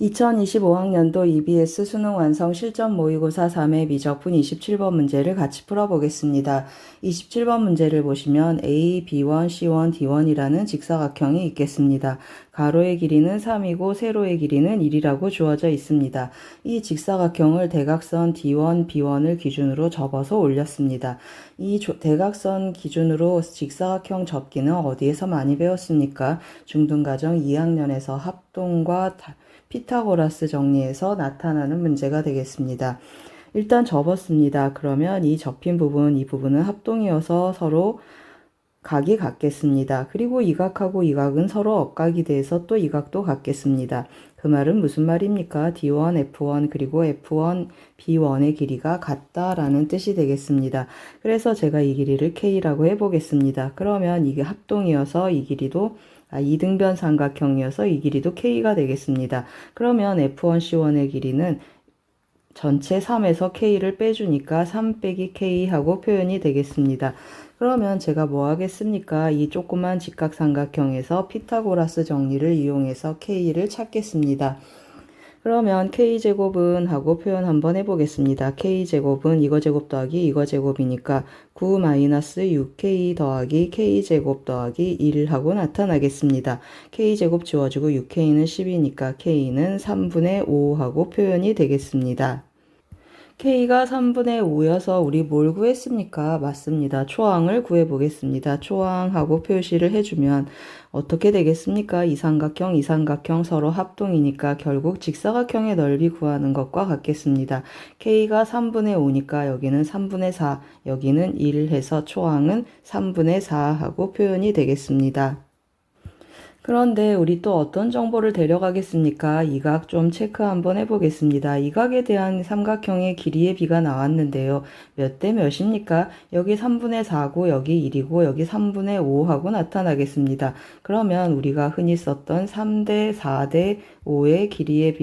2025학년도 EBS 수능 완성 실전 모의고사 3회 미적분 27번 문제를 같이 풀어보겠습니다. 27번 문제를 보시면 A, B1, C1, D1이라는 직사각형이 있겠습니다. 가로의 길이는 3이고 세로의 길이는 1이라고 주어져 있습니다. 이 직사각형을 대각선 D1, B1을 기준으로 접어서 올렸습니다. 이 대각선 기준으로 직사각형 접기는 어디에서 많이 배웠습니까? 중등가정 2학년에서 합동과 피타고라스 정리에서 나타나는 문제가 되겠습니다. 일단 접었습니다. 그러면 이 접힌 부분, 이 부분은 합동이어서 서로 각이 같겠습니다. 그리고 이 각하고 이 각은 서로 억각이 돼서 또 이 각도 같겠습니다. 그 말은 무슨 말입니까? D1, F1 그리고 F1, B1의 길이가 같다라는 뜻이 되겠습니다. 그래서 제가 이 길이를 K라고 해보겠습니다. 그러면 이게 합동이어서 이 길이도 이등변 삼각형이어서 이 길이도 K가 되겠습니다. 그러면 F1C1의 길이는 전체 3에서 K를 빼주니까 3 빼기 K 하고 표현이 되겠습니다. 그러면 제가 뭐 하겠습니까? 이 조그만 직각삼각형에서 피타고라스 정리를 이용해서 K를 찾겠습니다. 그러면 K제곱은 하고 표현 한번 해보겠습니다. K제곱은 이거 제곱 더하기 이거 제곱이니까 9-6K 더하기 K제곱 더하기 1 하고 나타나겠습니다. K제곱 지워지고 6K는 10이니까 K는 3분의 5 하고 표현이 되겠습니다. K가 3분의 5여서 우리 뭘 구했습니까? 맞습니다. 초항을 구해보겠습니다. 초항하고 표시를 해주면 어떻게 되겠습니까? 이 삼각형 서로 합동이니까 결국 직사각형의 넓이 구하는 것과 같겠습니다. K가 3분의 5니까 여기는 3분의 4, 여기는 1 해서 초항은 3분의 4 하고 표현이 되겠습니다. 그런데 우리 또 어떤 정보를 데려가겠습니까? 이 각 좀 체크 한번 해보겠습니다. 이 각에 대한 삼각형의 길이의 비가 나왔는데요. 몇 대 몇입니까? 여기 3분의 4고 여기 1이고 여기 3분의 5 하고 나타나겠습니다. 그러면 우리가 흔히 썼던 3대 4대 5의 길이의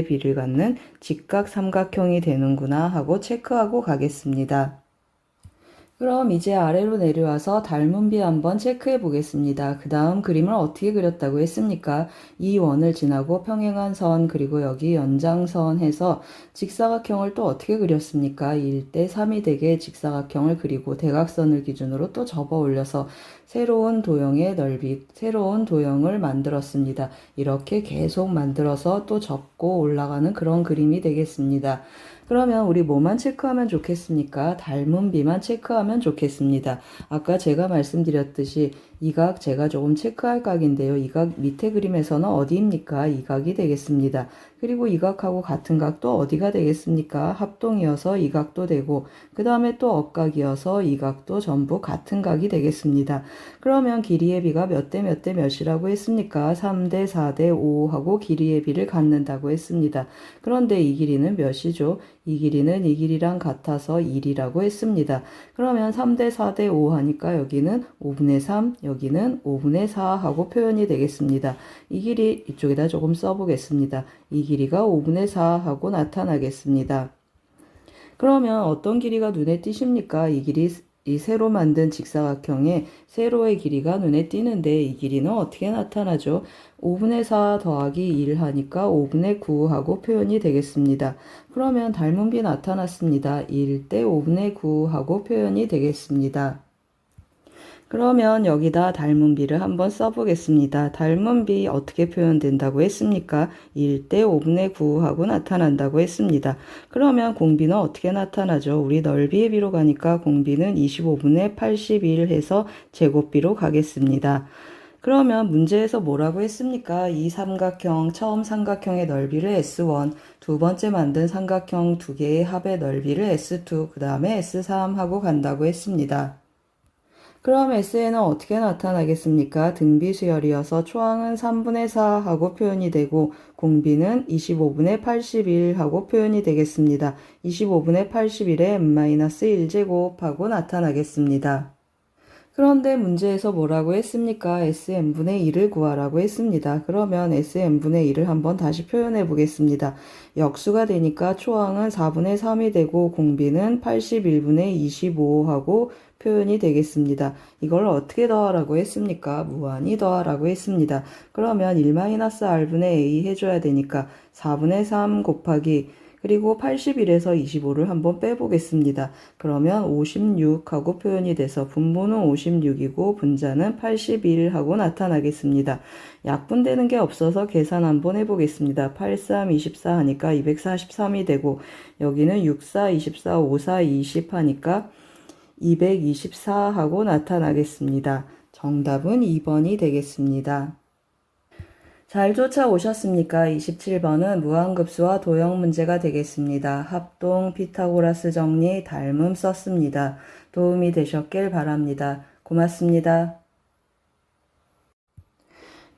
비를 갖는 직각 삼각형이 되는구나 하고 체크하고 가겠습니다. 그럼 이제 아래로 내려와서 닮은 비 한번 체크해 보겠습니다. 그 다음 그림을 어떻게 그렸다고 했습니까? 이 원을 지나고 평행한 선 그리고 여기 연장선 해서 직사각형을 또 어떻게 그렸습니까? 1대 3이 되게 직사각형을 그리고 대각선을 기준으로 또 접어 올려서 새로운 도형을 만들었습니다. 이렇게 계속 만들어서 또 접고 올라가는 그런 그림이 되겠습니다. 그러면 우리 뭐만 체크하면 좋겠습니까? 닮은 비만 체크하면 좋겠습니다. 아까 제가 말씀드렸듯이 이 각 제가 조금 체크할 각인데요. 이 각 밑에 그림에서는 어디입니까? 이 각이 되겠습니다. 그리고 이 각하고 같은 각도 어디가 되겠습니까? 합동이어서 이 각도 되고 그 다음에 또 억각이어서 이 각도 전부 같은 각이 되겠습니다. 그러면 길이의 비가 몇 대 몇이라고 했습니까? 3대 4대 5 하고 길이의 비를 갖는다고 했습니다. 그런데 이 길이는 몇이죠? 이 길이는 이 길이랑 같아서 1이라고 했습니다. 그러면 3대 4대 5 하니까 여기는 5분의 3, 여기는 5분의 4 하고 표현이 되겠습니다. 이 길이 이쪽에다 조금 써보겠습니다. 이 길이가 5분의 4 하고 나타나겠습니다. 그러면 어떤 길이가 눈에 띄십니까? 이 세로 만든 직사각형의 세로의 길이가 눈에 띄는데 이 길이는 어떻게 나타나죠? 5분의 4 더하기 1 하니까 5분의 9 하고 표현이 되겠습니다. 그러면 닮은 비 나타났습니다. 1대 5분의 9 하고 표현이 되겠습니다. 그러면 여기다 닮은 비를 한번 써보겠습니다. 닮은 비 어떻게 표현된다고 했습니까? 1대 5분의 9 하고 나타난다고 했습니다. 그러면 공비는 어떻게 나타나죠? 우리 넓이의 비로 가니까 공비는 25분의 81 해서 제곱비로 가겠습니다. 그러면 문제에서 뭐라고 했습니까? 이 삼각형, 처음 삼각형의 넓이를 S1, 두 번째 만든 삼각형 두 개의 합의 넓이를 S2, 그 다음에 S3 하고 간다고 했습니다. 그럼 S에는 어떻게 나타나겠습니까? 등비수열이어서 초항은 3분의 4 하고 표현이 되고 공비는 25분의 81 하고 표현이 되겠습니다. 25분의 81에 n-1제곱 하고 나타나겠습니다. 그런데 문제에서 뭐라고 했습니까? Sn분의 1을 구하라고 했습니다. 그러면 Sn분의 1을 한번 다시 표현해 보겠습니다. 역수가 되니까 초항은 4분의 3이 되고 공비는 81분의 25하고 표현이 되겠습니다. 이걸 어떻게 더하라고 했습니까? 무한히 더하라고 했습니다. 그러면 1-r분의 a 해줘야 되니까 4분의 3 곱하기 그리고 81에서 25를 한번 빼보겠습니다. 그러면 56하고 표현이 돼서 분모는 56이고 분자는 81하고 나타나겠습니다. 약분되는 게 없어서 계산 한번 해보겠습니다. 83, 24 하니까 243이 되고 여기는 64, 24, 54, 20 하니까 224하고 나타나겠습니다. 정답은 2번이 되겠습니다. 잘 쫓아오셨습니까? 27번은 무한급수와 도형 문제가 되겠습니다. 합동, 피타고라스 정리, 닮음 썼습니다. 도움이 되셨길 바랍니다. 고맙습니다.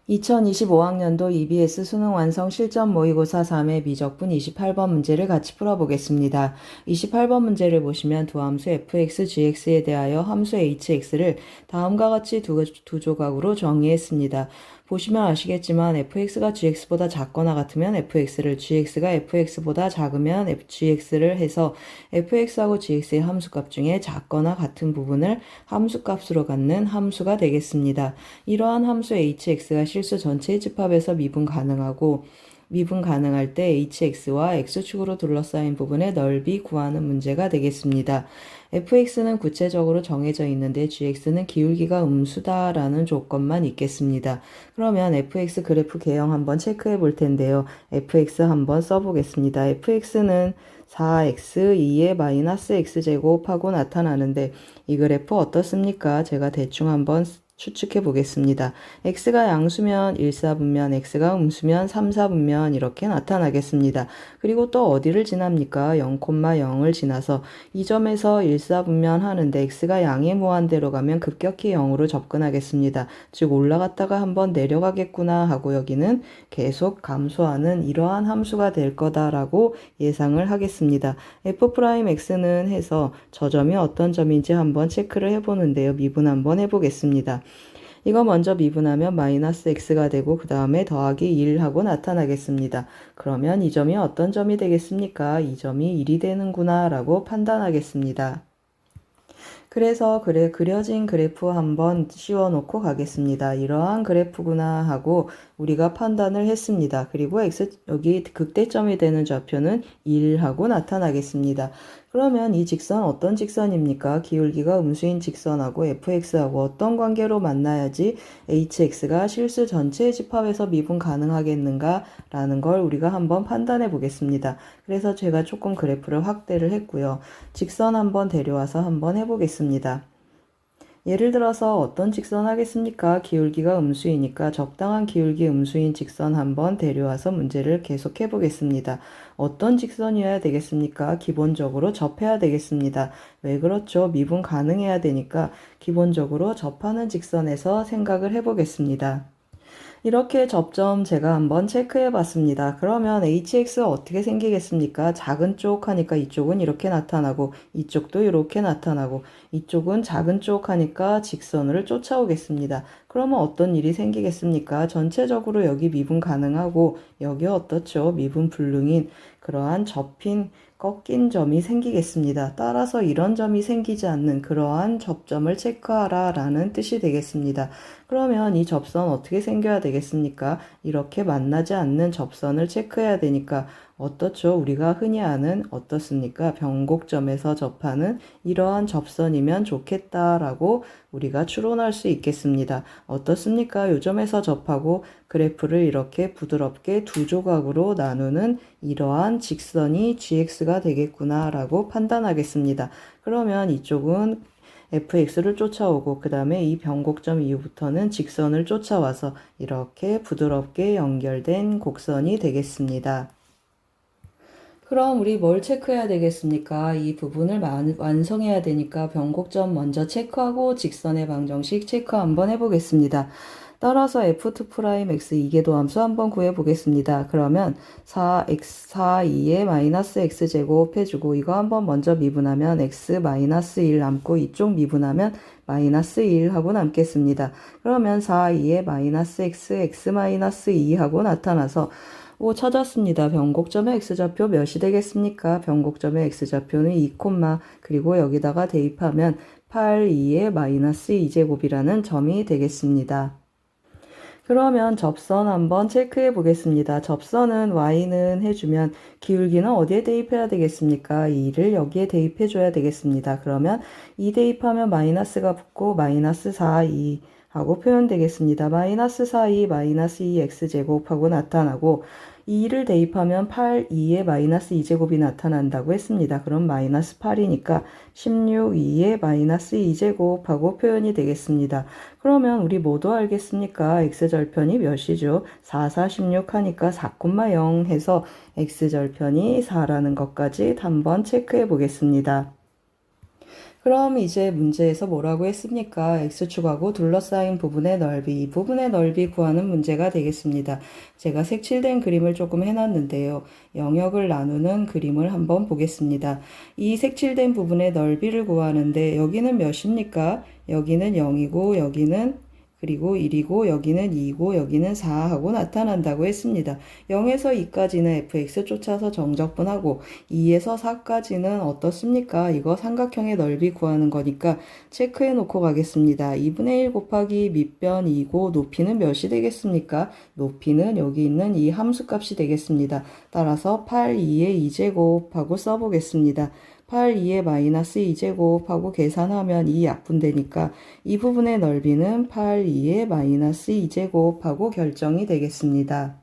2025학년도 EBS 수능 완성 실전 모의고사 3회 미적분 28번 문제를 같이 풀어보겠습니다. 28번 문제를 보시면 두 함수 fx, gx에 대하여 함수 hx를 다음과 같이 두 조각으로 정의했습니다. 보시면 아시겠지만 fx가 gx보다 작거나 같으면 fx를, gx가 fx보다 작으면 gx를 해서 fx하고 gx의 함수값 중에 작거나 같은 부분을 함수값으로 갖는 함수가 되겠습니다. 이러한 함수 hx가 실수 전체의 집합에서 미분 가능하고 미분 가능할 때 hx와 x축으로 둘러싸인 부분의 넓이 구하는 문제가 되겠습니다. fx는 구체적으로 정해져 있는데 gx는 기울기가 음수다라는 조건만 있겠습니다. 그러면 fx 그래프 개형 한번 체크해 볼 텐데요. fx 한번 써보겠습니다. fx는 4x 2의 마이너스 x제곱하고 나타나는데 이 그래프 어떻습니까? 제가 대충 한번 추측해 보겠습니다. x가 양수면 1사분면, x가 음수면 3사분면 이렇게 나타나겠습니다. 그리고 또 어디를 지납니까? 0,0을 지나서 이 점에서 1사분면 하는데 x가 양의 무한대로 가면 급격히 0으로 접근하겠습니다. 즉 올라갔다가 한번 내려가겠구나 하고 여기는 계속 감소하는 이러한 함수가 될 거다라고 예상을 하겠습니다. f'x는 해서 저 점이 어떤 점인지 한번 체크를 해보는데요. 미분 한번 해보겠습니다. 이거 먼저 미분하면 마이너스 x가 되고 그 다음에 더하기 1하고 나타나겠습니다. 그러면 이 점이 어떤 점이 되겠습니까? 이 점이 1이 되는구나 라고 판단하겠습니다. 그래서 그려진 그래프 한번 씌워놓고 가겠습니다. 이러한 그래프구나 하고 우리가 판단을 했습니다. 그리고 여기 극대점이 되는 좌표는 1하고 나타나겠습니다. 그러면 이 직선 어떤 직선입니까? 기울기가 음수인 직선하고 fx하고 어떤 관계로 만나야지 hx가 실수 전체의 집합에서 미분 가능하겠는가? 라는 걸 우리가 한번 판단해 보겠습니다. 그래서 제가 조금 그래프를 확대를 했고요. 직선 한번 데려와서 한번 해보겠습니다. 예를 들어서 어떤 직선 하겠습니까? 기울기가 음수이니까 적당한 기울기 음수인 직선 한번 데려와서 문제를 계속해 보겠습니다. 어떤 직선이어야 되겠습니까? 기본적으로 접해야 되겠습니다. 왜 그렇죠? 미분 가능해야 되니까 기본적으로 접하는 직선에서 생각을 해보겠습니다. 이렇게 접점 제가 한번 체크해 봤습니다. 그러면 hx가 어떻게 생기겠습니까? 작은 쪽 하니까 이쪽은 이렇게 나타나고 이쪽도 이렇게 나타나고 이쪽은 작은 쪽 하니까 직선을 쫓아오겠습니다. 그러면 어떤 일이 생기겠습니까? 전체적으로 여기 미분 가능하고 여기 어떻죠? 미분 불능인 그러한 접힌 꺾인 점이 생기겠습니다. 따라서 이런 점이 생기지 않는 그러한 접점을 체크하라 라는 뜻이 되겠습니다. 그러면 이 접선 어떻게 생겨야 되겠습니까? 이렇게 만나지 않는 접선을 체크해야 되니까 어떻죠? 우리가 흔히 아는 어떻습니까? 변곡점에서 접하는 이러한 접선이면 좋겠다라고 우리가 추론할 수 있겠습니다. 어떻습니까? 요 점에서 접하고 그래프를 이렇게 부드럽게 두 조각으로 나누는 이러한 직선이 gx가 되겠구나 라고 판단하겠습니다. 그러면 이쪽은 fx를 쫓아오고 그 다음에 이 변곡점 이후부터는 직선을 쫓아와서 이렇게 부드럽게 연결된 곡선이 되겠습니다. 그럼 우리 뭘 체크해야 되겠습니까? 이 부분을 완성해야 되니까 변곡점 먼저 체크하고 직선의 방정식 체크 한번 해보겠습니다. 따라서 f2'x 이계도함수 한번 구해보겠습니다. 그러면 4x 마이너스 x제곱 해주고 이거 한번 먼저 미분하면 x 마이너스 1 남고 이쪽 미분하면 마이너스 1 하고 남겠습니다. 그러면 4에 마이너스 x 마이너스 2 하고 나타나서 찾았습니다. 변곡점의 x좌표 몇이 되겠습니까? 변곡점의 x좌표는 2, 그리고 여기다가 대입하면 8, 2의 마이너스 2제곱이라는 점이 되겠습니다. 그러면 접선 한번 체크해 보겠습니다. 접선은 y는 해주면 기울기는 어디에 대입해야 되겠습니까? 2를 여기에 대입해 줘야 되겠습니다. 그러면 2 대입하면 마이너스가 붙고 마이너스 4, 2 하고 표현되겠습니다. 마이너스 4, 2, 마이너스 2x제곱하고 나타나고 2를 대입하면 8, 2의 마이너스 2제곱이 나타난다고 했습니다. 그럼 마이너스 8이니까 16, 2의 마이너스 2제곱하고 표현이 되겠습니다. 그러면 우리 모두 알겠습니까? x절편이 몇이죠? 4, 4, 16 하니까 4,0 해서 x절편이 4라는 것까지 한번 체크해 보겠습니다. 그럼 이제 문제에서 뭐라고 했습니까? x축하고 둘러싸인 부분의 넓이, 이 부분의 넓이 구하는 문제가 되겠습니다. 제가 색칠된 그림을 조금 해놨는데요. 영역을 나누는 그림을 한번 보겠습니다. 이 색칠된 부분의 넓이를 구하는데 여기는 몇입니까? 여기는 0이고 여기는 그리고 1이고 여기는 2이고 여기는 4 하고 나타난다고 했습니다. 0에서 2까지는 fx 쫓아서 정적분하고 2에서 4까지는 어떻습니까? 이거 삼각형의 넓이 구하는 거니까 체크해 놓고 가겠습니다. 2분의 1 곱하기 밑변 2고 높이는 몇이 되겠습니까? 높이는 여기 있는 이 함수값이 되겠습니다. 따라서 8, 2의 2제곱 하고 써보겠습니다. 8, 2의 마이너스 2제곱 하고 계산하면 2 약분되니까 이 부분의 넓이는 8, 2의 마이너스 2제곱 하고 결정이 되겠습니다.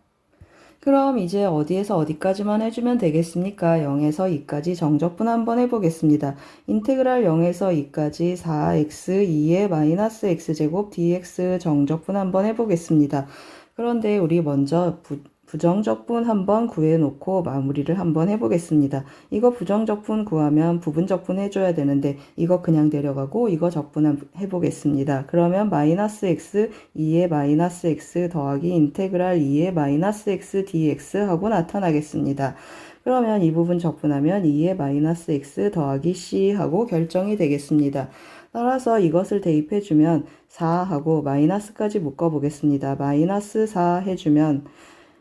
그럼 이제 어디에서 어디까지만 해주면 되겠습니까? 0에서 2까지 정적분 한번 해보겠습니다. 인테그랄 0에서 2까지 4x 2의 마이너스 x제곱 dx 정적분 한번 해보겠습니다. 그런데 우리 먼저 부정적분 한번 구해놓고 마무리를 한번 해보겠습니다. 이거 부정적분 구하면 부분적분 해줘야 되는데 이거 그냥 내려가고 이거 적분 해보겠습니다. 그러면 마이너스 x 2의 마이너스 x 더하기 인테그랄 2의 마이너스 x dx 하고 나타나겠습니다. 그러면 이 부분 적분하면 2의 마이너스 x 더하기 c 하고 결정이 되겠습니다. 따라서 이것을 대입해주면 4하고 마이너스까지 묶어보겠습니다. 마이너스 4 해주면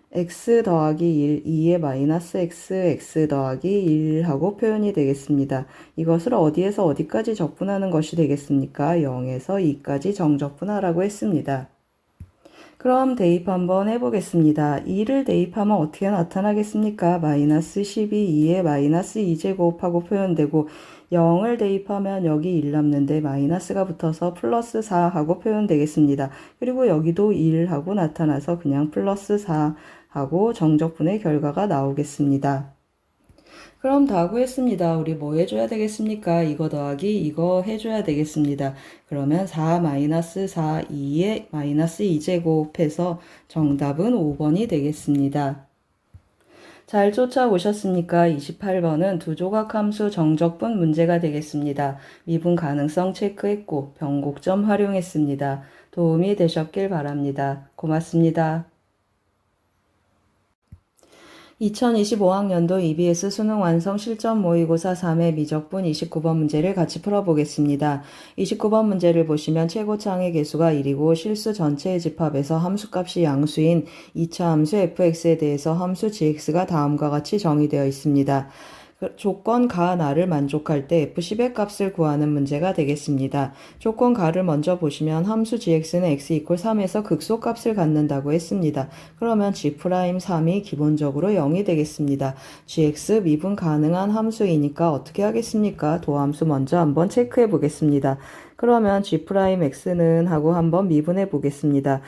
x 더하기 1, 2의 마이너스 x 더하기 1 하고 표현이 되겠습니다. 이것을 어디에서 어디까지 적분하는 것이 되겠습니까? 0에서 2까지 정적분하라고 했습니다. 그럼 대입 한번 해보겠습니다. 2를 대입하면 어떻게 나타나겠습니까? 마이너스 12, 2의 마이너스 2제곱 하고 표현되고 0을 대입하면 여기 1 남는데 마이너스가 붙어서 플러스 4 하고 표현되겠습니다. 그리고 여기도 1 하고 나타나서 그냥 플러스 4 하고 정적분의 결과가 나오겠습니다. 그럼 다 구했습니다. 우리 뭐 해줘야 되겠습니까? 이거 더하기 이거 해줘야 되겠습니다. 그러면 4 마이너스 4 2의 마이너스 2제곱 해서 정답은 5번이 되겠습니다. 잘 쫓아오셨습니까? 28번은 두 조각 함수 정적분 문제가 되겠습니다. 미분 가능성 체크했고 변곡점 활용했습니다. 도움이 되셨길 바랍니다. 고맙습니다. 2025학년도 EBS 수능 완성 실전 모의고사 3회 미적분 29번 문제를 같이 풀어보겠습니다. 29번 문제를 보시면 최고차항의 개수가 1이고 실수 전체의 집합에서 함수값이 양수인 2차 함수 fx에 대해서 함수 gx가 다음과 같이 정의되어 있습니다. 조건 가 나를 만족할 때 f10의 값을 구하는 문제가 되겠습니다. 조건 가를 먼저 보시면 함수 gx는 x = 3에서 극소값을 갖는다고 했습니다. 그러면 g'3이 기본적으로 0이 되겠습니다. gx 미분 가능한 함수이니까 어떻게 하겠습니까? 도함수 먼저 한번 체크해 보겠습니다. 그러면 g'x는 하고 한번 미분해 보겠습니다.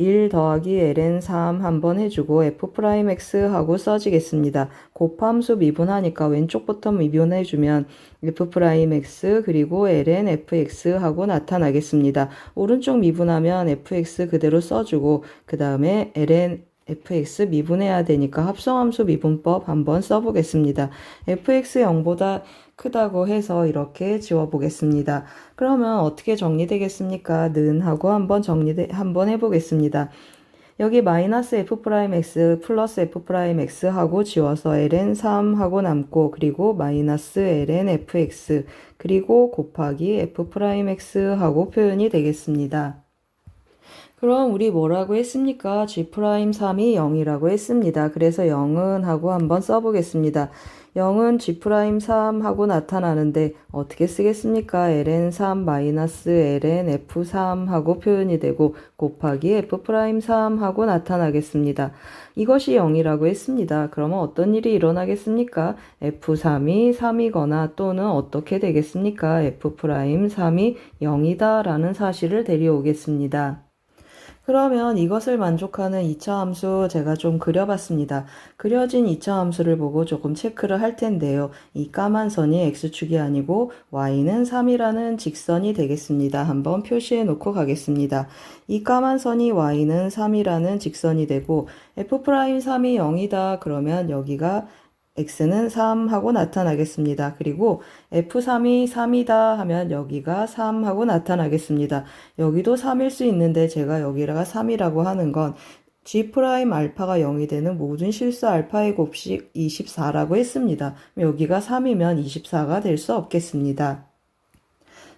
1 더하기 ln 3 한번 해주고 f'x 하고 써지겠습니다. 곱함수 미분하니까 왼쪽부터 미분해주면 f'x 그리고 ln fx 하고 나타나겠습니다. 오른쪽 미분하면 fx 그대로 써주고 그 다음에 ln fx 미분해야 되니까 합성함수 미분법 한번 써보겠습니다. fx 0보다 크다고 해서 이렇게 지워보겠습니다. 그러면 어떻게 정리되겠습니까? 는 하고 한번 해보겠습니다. 여기 마이너스 f'x 플러스 f'x 하고 지워서 ln 3 하고 남고, 그리고 마이너스 ln fx 그리고 곱하기 f'x 하고 표현이 되겠습니다. 그럼 우리 뭐라고 했습니까? g'3이 0이라고 했습니다. 그래서 0은 하고 한번 써보겠습니다. 0은 g'3 하고 나타나는데 어떻게 쓰겠습니까? ln3 마이너스 ln f3 하고 표현이 되고 곱하기 f'3 하고 나타나겠습니다. 이것이 0이라고 했습니다. 그러면 어떤 일이 일어나겠습니까? f3이 3이거나 또는 어떻게 되겠습니까? f'3이 0이다 라는 사실을 데려오겠습니다. 그러면 이것을 만족하는 2차 함수 제가 좀 그려봤습니다. 그려진 2차 함수를 보고 조금 체크를 할 텐데요. 이 까만 선이 x축이 아니고 y는 3이라는 직선이 되겠습니다. 한번 표시해 놓고 가겠습니다. 이 까만 선이 y는 3이라는 직선이 되고 f'3이 0이다. 그러면 여기가 x는 3 하고 나타나겠습니다. 그리고 f3이 3이다 하면 여기가 3 하고 나타나겠습니다. 여기도 3일 수 있는데 제가 여기가 3이라고 하는 건 g' 알파가 0이 되는 모든 실수 알파의 곱식 24라고 했습니다. 여기가 3이면 24가 될 수 없겠습니다.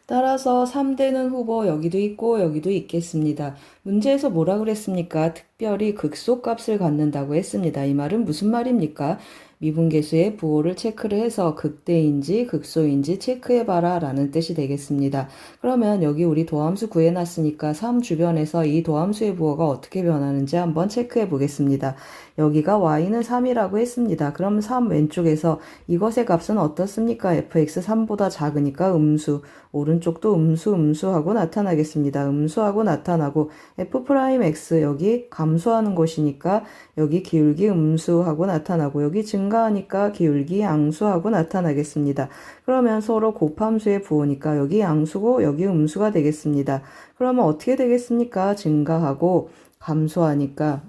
따라서 3되는 후보 여기도 있고 여기도 있겠습니다. 문제에서 뭐라 그랬습니까? 특별히 극소값을 갖는다고 했습니다. 이 말은 무슨 말입니까? 미분계수의 부호를 체크를 해서 극대인지 극소인지 체크해봐라 라는 뜻이 되겠습니다. 그러면 여기 우리 도함수 구해놨으니까 3 주변에서 이 도함수의 부호가 어떻게 변하는지 한번 체크해 보겠습니다. 여기가 y는 3이라고 했습니다. 그럼 3 왼쪽에서 이것의 값은 어떻습니까? fx 3보다 작으니까 음수, 오른쪽도 음수하고 나타나겠습니다. 음수하고 나타나고 f'x 여기 감소하는 곳이니까 여기 기울기 음수하고 나타나고 여기 증가하니까 기울기 양수하고 나타나겠습니다. 그러면 서로 곱함수의 부호니까 여기 양수고 여기 음수가 되겠습니다. 그러면 어떻게 되겠습니까? 증가하고 감소하니까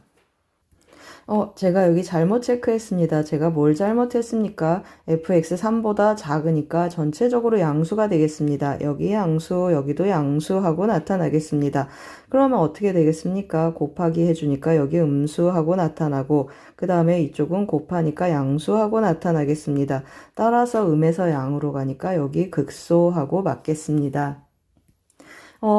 제가 여기 잘못 체크했습니다. 제가 뭘 잘못했습니까? fx 3보다 작으니까 전체적으로 양수가 되겠습니다. 여기 양수, 여기도 양수하고 나타나겠습니다. 그러면 어떻게 되겠습니까? 곱하기 해주니까 여기 음수하고 나타나고 그 다음에 이쪽은 곱하니까 양수하고 나타나겠습니다. 따라서 음에서 양으로 가니까 여기 극소하고 맞겠습니다.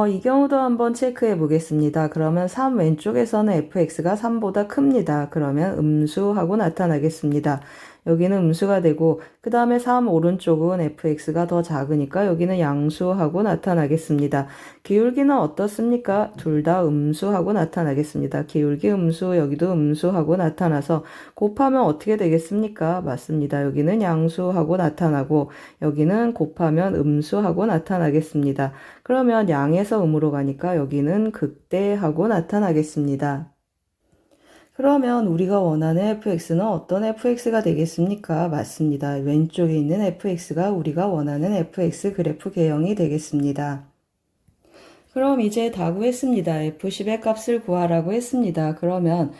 이 경우도 한번 체크해 보겠습니다. 그러면 3 왼쪽에서는 fx가 3보다 큽니다. 그러면 음수하고 나타나겠습니다. 여기는 음수가 되고 그 다음에 3 오른쪽은 fx가 더 작으니까 여기는 양수하고 나타나겠습니다. 기울기는 어떻습니까? 둘 다 음수하고 나타나겠습니다. 기울기 음수, 여기도 음수하고 나타나서 곱하면 어떻게 되겠습니까? 맞습니다. 여기는 양수하고 나타나고 여기는 곱하면 음수하고 나타나겠습니다. 그러면 양에서 음으로 가니까 여기는 극대하고 나타나겠습니다. 그러면 우리가 원하는 fx는 어떤 fx가 되겠습니까? 맞습니다. 왼쪽에 있는 fx가 우리가 원하는 fx 그래프 개형이 되겠습니다. 그럼 이제 다 구했습니다. f10의 값을 구하라고 했습니다. 그러면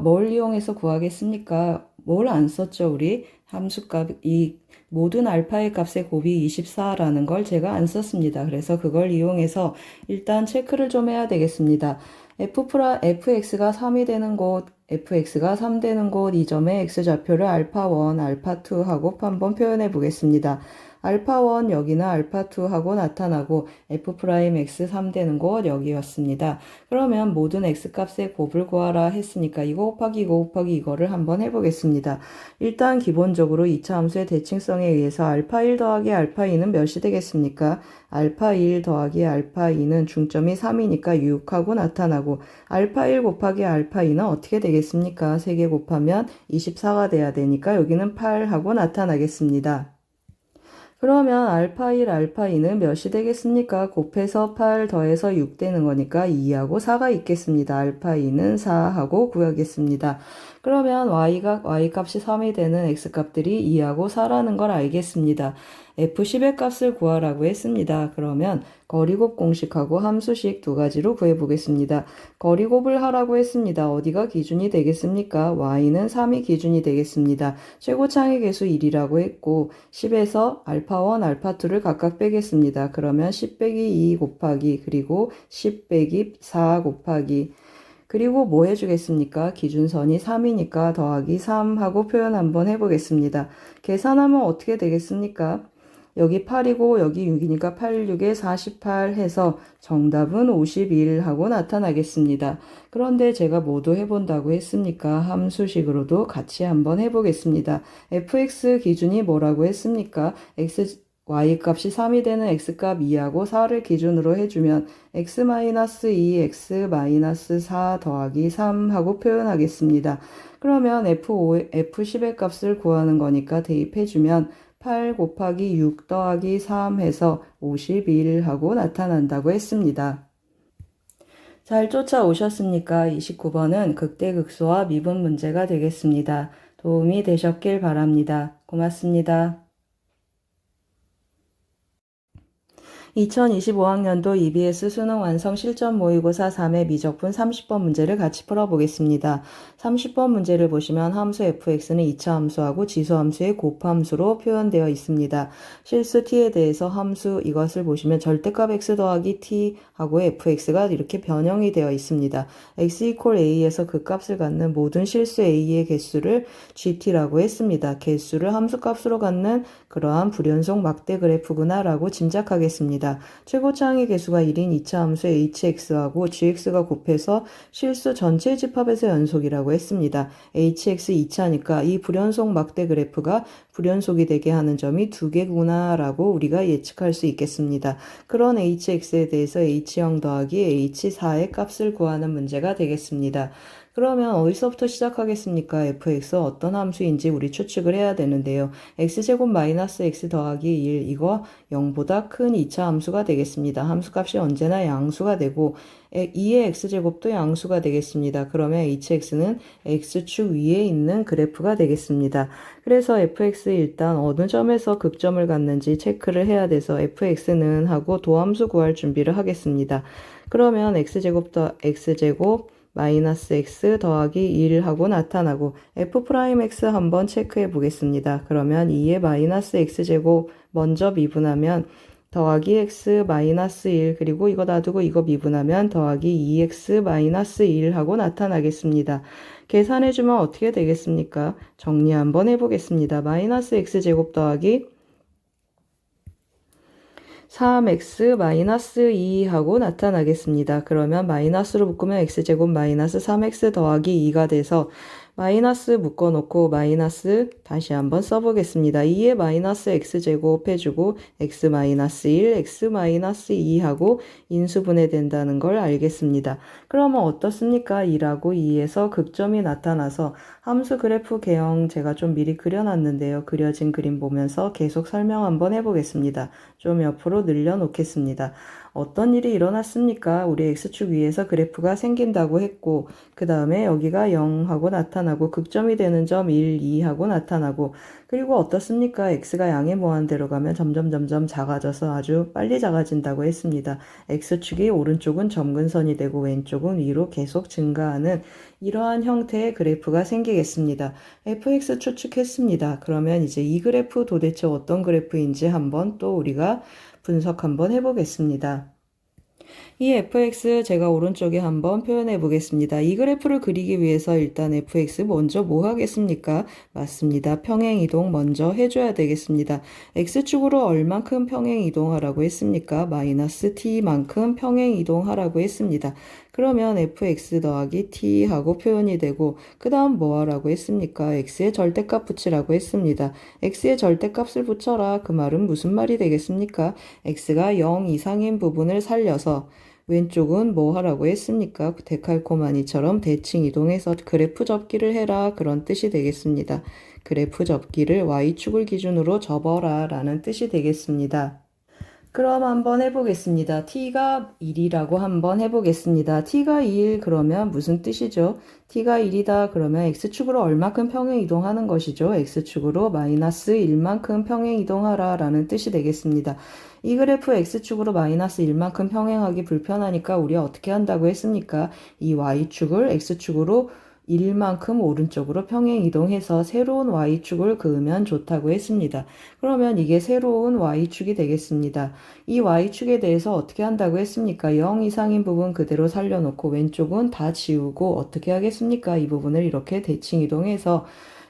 뭘 이용해서 구하겠습니까? 뭘 안 썼죠, 우리? 함수값, 이 모든 알파의 값의 곱이 24라는 걸 제가 안 썼습니다. 그래서 그걸 이용해서 일단 체크를 좀 해야 되겠습니다. fx가 3이 되는 곳, fx가 3 되는 곳 이 점의 x좌표를 알파1, 알파2 하고 한번 표현해 보겠습니다. 알파1 여기는 알파2 하고 나타나고 f'x 3 되는 곳 여기였습니다. 그러면 모든 x값의 곱을 구하라 했으니까 이거 곱하기 이거를 한번 해보겠습니다. 일단 기본적으로 2차 함수의 대칭성에 의해서 알파1 더하기 알파2는 몇이 되겠습니까? 알파1 더하기 알파2는 중점이 3이니까 6하고 나타나고 알파1 곱하기 알파2는 어떻게 되겠습니까? 3개 곱하면 24가 돼야 되니까 여기는 8하고 나타나겠습니다. 그러면 알파1, 알파2는 몇이 되겠습니까? 곱해서 8 더해서 6 되는 거니까 2하고 4가 있겠습니다. 알파2는 4하고 구하겠습니다. 그러면 y 값이 3이 되는 x값들이 2하고 4라는 걸 알겠습니다. F10의 값을 구하라고 했습니다. 그러면 거리곱 공식하고 함수식 두 가지로 구해보겠습니다. 거리곱을 하라고 했습니다. 어디가 기준이 되겠습니까? y는 3이 기준이 되겠습니다. 최고창의 개수 1이라고 했고 10에서 알파1, 알파2를 각각 빼겠습니다. 그러면 10 빼기 2 곱하기 그리고 10 빼기 4 곱하기 그리고 뭐 해주겠습니까? 기준선이 3이니까 더하기 3 하고 표현 한번 해보겠습니다. 계산하면 어떻게 되겠습니까? 여기 8이고 여기 6이니까 8, 6에 48 해서 정답은 51 하고 나타나겠습니다. 그런데 제가 뭐도 해본다고 했습니까? 함수식으로도 같이 한번 해보겠습니다. fx 기준이 뭐라고 했습니까? y값이 3이 되는 x값 2하고 4를 기준으로 해주면 x-2, x-4 더하기 3 하고 표현하겠습니다. 그러면 F10의 값을 구하는 거니까 대입해주면 8 곱하기 6 더하기 3 해서 51 하고 나타난다고 했습니다. 잘 쫓아오셨습니까? 29번은 극대극소와 미분 문제가 되겠습니다. 도움이 되셨길 바랍니다. 고맙습니다. 2025학년도 EBS 수능 완성 실전 모의고사 3회 미적분 30번 문제를 같이 풀어보겠습니다. 30번 문제를 보시면 함수 fx는 2차 함수하고 지수 함수의 곱함수로 표현되어 있습니다. 실수 t에 대해서 함수 이것을 보시면 절대값 x 더하기 t 하고 fx가 이렇게 변형이 되어 있습니다. x 이퀄 a에서 그 값을 갖는 모든 실수 a의 개수를 gt라고 했습니다. 개수를 함수값으로 갖는 그러한 불연속 막대 그래프구나 라고 짐작하겠습니다. 최고차항의 개수가 1인 2차 함수 hx하고 gx가 곱해서 실수 전체 집합에서 연속이라고 했습니다. hx 2차니까 이 불연속 막대 그래프가 불연속이 되게 하는 점이 2개구나 라고 우리가 예측할 수 있겠습니다. 그런 hx에 대해서 h0 더하기 h4의 값을 구하는 문제가 되겠습니다. 그러면 어디서부터 시작하겠습니까? fx 어떤 함수인지 우리 추측을 해야 되는데요. x제곱 마이너스 x 더하기 1 이거 0보다 큰 2차 함수가 되겠습니다. 함수값이 언제나 양수가 되고 2의 x제곱도 양수가 되겠습니다. 그러면 hx는 x축 위에 있는 그래프가 되겠습니다. 그래서 fx 일단 어느 점에서 극점을 갖는지 체크를 해야 돼서 fx는 하고 도함수 구할 준비를 하겠습니다. 그러면 x제곱 마이너스 x 더하기 1 하고 나타나고 f'x 한번 체크해 보겠습니다. 그러면 2의 마이너스 x제곱 먼저 미분하면 더하기 x 마이너스 1 그리고 이거 놔두고 이거 미분하면 더하기 2x 마이너스 1 하고 나타나겠습니다. 계산해주면 어떻게 되겠습니까? 정리 한번 해보겠습니다. 마이너스 x제곱 더하기 3x-2 하고 나타나겠습니다. 그러면 마이너스로 묶으면 x제곱 마이너스 3x 더하기 2가 돼서 마이너스 묶어놓고 마이너스 다시 한번 써보겠습니다. 2에 마이너스 x제곱 해주고 x-1, x-2 하고 인수분해 된다는 걸 알겠습니다. 그러면 어떻습니까? 2라고 2에서 극점이 나타나서 함수 그래프 개형 제가 좀 미리 그려놨는데요. 그려진 그림 보면서 계속 설명 한번 해보겠습니다. 좀 옆으로 늘려놓겠습니다. 어떤 일이 일어났습니까? 우리 x축 위에서 그래프가 생긴다고 했고 그 다음에 여기가 0 하고 나타나고 극점이 되는 점 1, 2 하고 나타나고 그리고 어떻습니까? x가 양의 무한대로 가면 점점 작아져서 아주 빨리 작아진다고 했습니다. x축이 오른쪽은 점근선이 되고 왼쪽은 위로 계속 증가하는 이러한 형태의 그래프가 생기겠습니다. fx 추측했습니다. 그러면 이제 이 그래프 도대체 어떤 그래프인지 한번 또 우리가 분석 한번 해보겠습니다. 이 fx 제가 오른쪽에 한번 표현해 보겠습니다. 이 그래프를 그리기 위해서 일단 fx 먼저 뭐 하겠습니까? 맞습니다. 평행이동 먼저 해줘야 되겠습니다. x축으로 얼만큼 평행이동하라고 했습니까? 마이너스 t만큼 평행이동하라고 했습니다. 그러면 fx 더하기 t 하고 표현이 되고 그 다음 뭐 하라고 했습니까? x의 절대값 붙이라고 했습니다. x의 절대값을 붙여라. 그 말은 무슨 말이 되겠습니까? x가 0 이상인 부분을 살려서 왼쪽은 뭐 하라고 했습니까? 데칼코마니처럼 대칭 이동해서 그래프 접기를 해라. 그런 뜻이 되겠습니다. 그래프 접기를 y축을 기준으로 접어라 라는 뜻이 되겠습니다. 그럼 한번 해보겠습니다. t가 1이라고 한번 해보겠습니다. t가 1 그러면 무슨 뜻이죠? t가 1이다 그러면 x축으로 얼마큼 평행 이동하는 것이죠? x축으로 마이너스 1만큼 평행 이동하라 라는 뜻이 되겠습니다. 이 그래프 x축으로 마이너스 1만큼 평행하기 불편하니까 우리 어떻게 한다고 했습니까? 이 y축을 x축으로 1만큼 오른쪽으로 평행 이동해서 새로운 y축을 그으면 좋다고 했습니다. 그러면 이게 새로운 y축이 되겠습니다. 이 y축에 대해서 어떻게 한다고 했습니까? 0 이상인 부분 그대로 살려놓고 왼쪽은 다 지우고 어떻게 하겠습니까? 이 부분을 이렇게 대칭 이동해서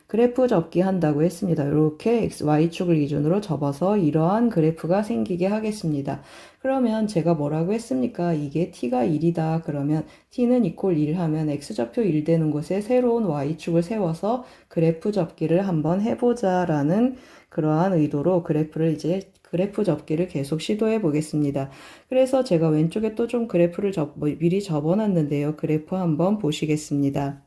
그래프 접기 한다고 했습니다. 이렇게 y축을 기준으로 접어서 이러한 그래프가 생기게 하겠습니다. 그러면 제가 뭐라고 했습니까? 이게 t가 1이다. 그러면 t는 이퀄 1 하면 x좌표 1 되는 곳에 새로운 y축을 세워서 그래프 접기를 한번 해보자 라는 그러한 의도로 그래프 접기를 계속 시도해 보겠습니다. 그래서 제가 왼쪽에 또 좀 그래프를 미리 접어놨는데요. 그래프 한번 보시겠습니다.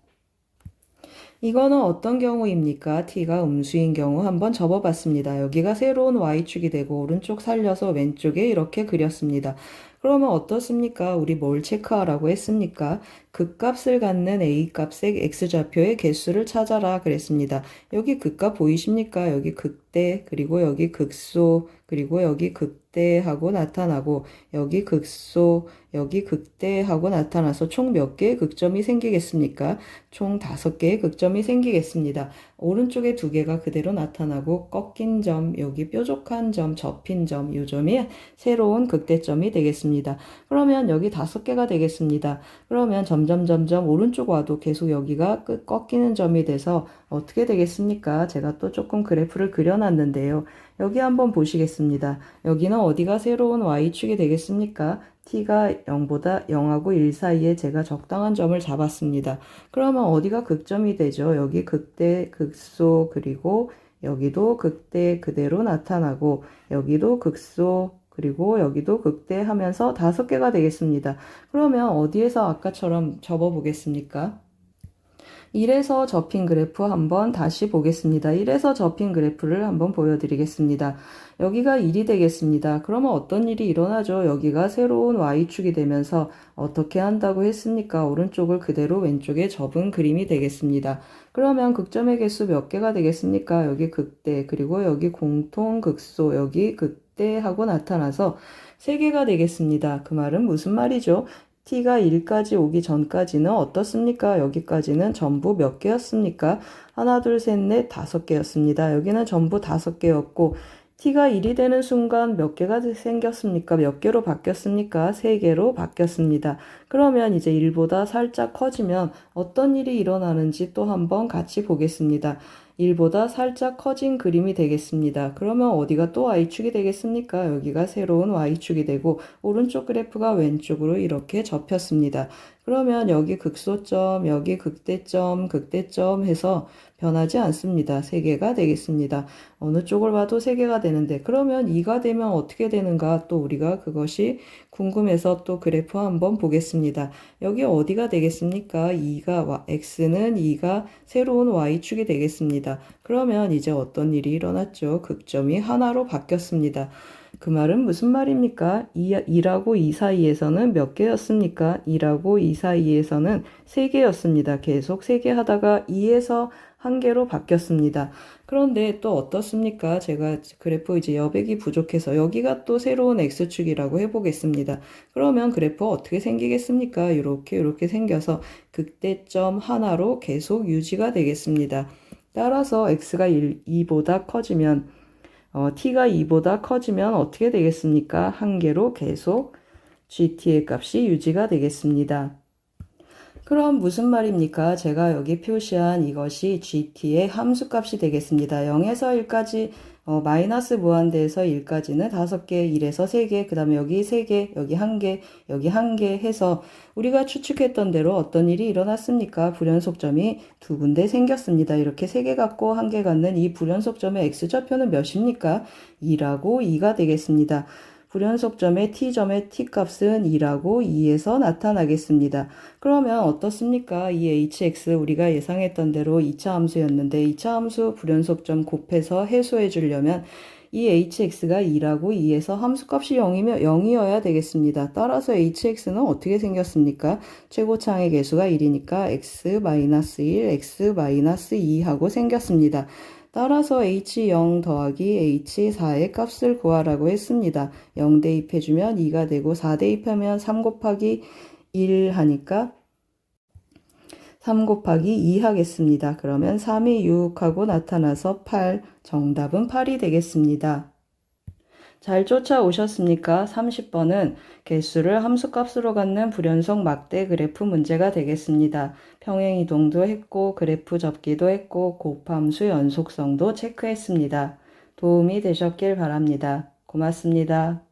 이거는 어떤 경우입니까? t가 음수인 경우 한번 접어봤습니다. 여기가 새로운 y축이 되고 오른쪽 살려서 왼쪽에 이렇게 그렸습니다. 그러면 어떻습니까? 우리 뭘 체크하라고 했습니까? 극값을 갖는 a값의 x좌표의 개수를 찾아라 그랬습니다. 여기 극값 보이십니까? 여기 극대 그리고 여기 극소 그리고 여기 극대하고 나타나고 여기 극소 여기 극대하고 나타나서 총 몇 개의 극점이 생기겠습니까? 총 5개의 극점이 생기겠습니다. 오른쪽에 2개가 그대로 나타나고 꺾인 점, 여기 뾰족한 점, 접힌 점, 이 점이 새로운 극대점이 되겠습니다. 그러면 여기 5개가 되겠습니다. 그러면 점점 오른쪽 와도 계속 여기가 꺾이는 점이 돼서 어떻게 되겠습니까? 제가 또 조금 그래프를 그려놨는데요. 여기 한번 보시겠습니다. 여기는 어디가 새로운 y축이 되겠습니까? t가 0하고 1 사이에 제가 적당한 점을 잡았습니다. 그러면 어디가 극점이 되죠? 여기 극대, 극소, 그리고 여기도 극대 그대로 나타나고 여기도 극소, 그리고 여기도 극대 하면서 5개가 되겠습니다. 그러면 어디에서 아까처럼 접어보겠습니까? 1에서 접힌 그래프 한번 다시 보겠습니다. 1에서 접힌 그래프를 한번 보여드리겠습니다. 여기가 1이 되겠습니다. 그러면 어떤 일이 일어나죠? 여기가 새로운 y축이 되면서 어떻게 한다고 했습니까? 오른쪽을 그대로 왼쪽에 접은 그림이 되겠습니다. 그러면 극점의 개수 몇 개가 되겠습니까? 여기 극대, 그리고 여기 공통 극소, 여기 극대 하고 나타나서 3개가 되겠습니다. 그 말은 무슨 말이죠? t가 1까지 오기 전까지는 어떻습니까? 여기까지는 전부 몇 개였습니까? 하나, 둘, 셋, 넷, 5개였습니다. 여기는 전부 5개였고 t가 1이 되는 순간 몇 개가 생겼습니까? 몇 개로 바뀌었습니까? 3개로 바뀌었습니다. 그러면 이제 1보다 살짝 커지면 어떤 일이 일어나는지 또 한번 같이 보겠습니다. 1보다 살짝 커진 그림이 되겠습니다. 그러면 어디가 또 y축이 되겠습니까? 여기가 새로운 y축이 되고 오른쪽 그래프가 왼쪽으로 이렇게 접혔습니다. 그러면 여기 극소점, 여기 극대점, 극대점 해서 변하지 않습니다. 3개가 되겠습니다. 어느 쪽을 봐도 3개가 되는데 그러면 2가 되면 어떻게 되는가 또 우리가 그것이 궁금해서 또 그래프 한번 보겠습니다. 여기 어디가 되겠습니까? x는 2가 새로운 y축이 되겠습니다. 그러면 이제 어떤 일이 일어났죠? 극점이 하나로 바뀌었습니다. 그 말은 무슨 말입니까? 2라고 2 사이에서는 몇 개였습니까? 2라고 2 사이에서는 3개였습니다. 계속 3개 하다가 2에서 1개로 바뀌었습니다. 그런데 또 어떻습니까? 제가 그래프 이제 여백이 부족해서 여기가 또 새로운 x축이라고 해보겠습니다. 그러면 그래프 어떻게 생기겠습니까? 이렇게 생겨서 극대점 하나로 계속 유지가 되겠습니다. 따라서 x가 2보다 커지면 t가 2보다 커지면 어떻게 되겠습니까? 1개로 계속 gt의 값이 유지가 되겠습니다. 그럼 무슨 말입니까? 제가 여기 표시한 이것이 gt의 함수값이 되겠습니다. 0에서 1까지 마이너스 무한대에서 1까지는 5개, 1에서 3개, 그 다음에 여기 3개, 여기 1개, 여기 1개 해서 우리가 추측했던 대로 어떤 일이 일어났습니까? 불연속점이 2군데 생겼습니다. 이렇게 3개 갖고 1개 갖는 이 불연속점의 x좌표는 몇입니까? 2라고 2가 되겠습니다. 불연속점의 t점의 t값은 2라고 2에서 나타나겠습니다. 그러면 어떻습니까? 이 hx 우리가 예상했던 대로 2차 함수였는데 2차 함수 불연속점 곱해서 해소해 주려면 이 hx가 2라고 2에서 함수값이 0이면 0이어야 되겠습니다. 따라서 hx는 어떻게 생겼습니까? 최고차항의 개수가 1이니까 x-1, x-2 하고 생겼습니다. 따라서 h0 더하기 h4의 값을 구하라고 했습니다. 0 대입해주면 2가 되고 4 대입하면 3 곱하기 1 하니까 3 곱하기 2 하겠습니다. 그러면 3이 6하고 나타나서 8, 정답은 8이 되겠습니다. 잘 쫓아오셨습니까? 30번은 개수를 함수값으로 갖는 불연속 막대 그래프 문제가 되겠습니다. 평행이동도 했고 그래프 접기도 했고 곱함수 연속성도 체크했습니다. 도움이 되셨길 바랍니다. 고맙습니다.